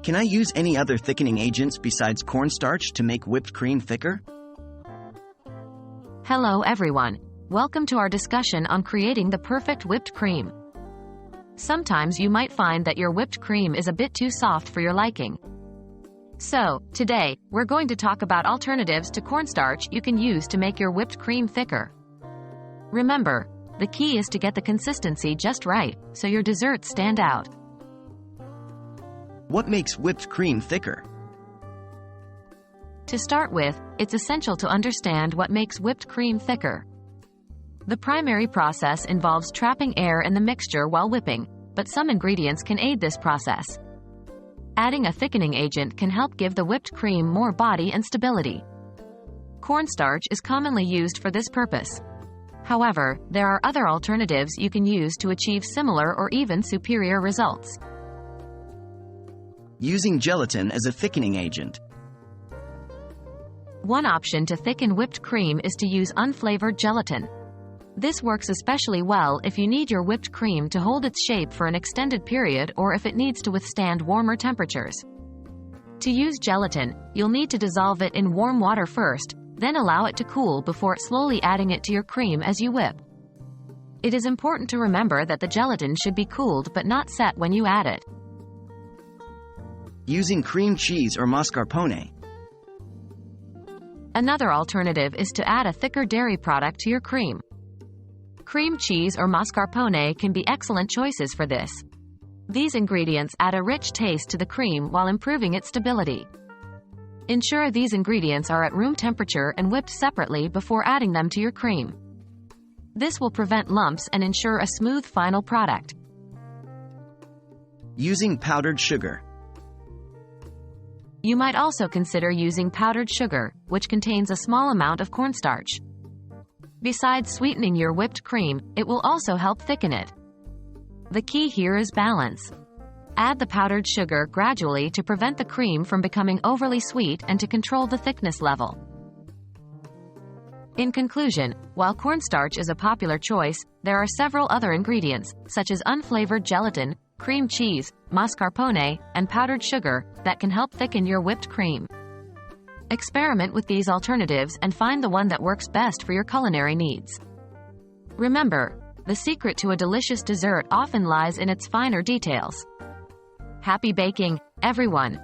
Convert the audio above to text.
Can I use any other thickening agents besides cornstarch to make whipped cream thicker? Hello everyone. Welcome to our discussion on creating the perfect whipped cream. Sometimes you might find that your whipped cream is a bit too soft for your liking. So, today, we're going to talk about alternatives to cornstarch you can use to make your whipped cream thicker. Remember, the key is to get the consistency just right, so your desserts stand out. What makes whipped cream thicker? To start with, it's essential to understand what makes whipped cream thicker. The primary process involves trapping air in the mixture while whipping, but some ingredients can aid this process. Adding a thickening agent can help give the whipped cream more body and stability. Cornstarch is commonly used for this purpose. However, there are other alternatives you can use to achieve similar or even superior results. Using gelatin as a thickening agent. One option to thicken whipped cream is to use unflavored gelatin. This works especially well if you need your whipped cream to hold its shape for an extended period or if it needs to withstand warmer temperatures. To use gelatin, you'll need to dissolve it in warm water first, then allow it to cool before slowly adding it to your cream as you whip. It is important to remember that the gelatin should be cooled but not set when you add it. Using cream cheese or mascarpone. Another alternative is to add a thicker dairy product to your cream. Cream cheese or mascarpone can be excellent choices for this. These ingredients add a rich taste to the cream while improving its stability. Ensure these ingredients are at room temperature and whipped separately before adding them to your cream. This will prevent lumps and ensure a smooth final product. Using powdered sugar. You might also consider using powdered sugar, which contains a small amount of cornstarch. Besides sweetening your whipped cream, it will also help thicken it. The key here is balance. Add the powdered sugar gradually to prevent the cream from becoming overly sweet and to control the thickness level. In conclusion, while cornstarch is a popular choice, there are several other ingredients, such as unflavored gelatin, cream cheese, mascarpone, and powdered sugar, that can help thicken your whipped cream. Experiment with these alternatives and find the one that works best for your culinary needs. Remember, the secret to a delicious dessert often lies in its finer details. Happy baking, everyone!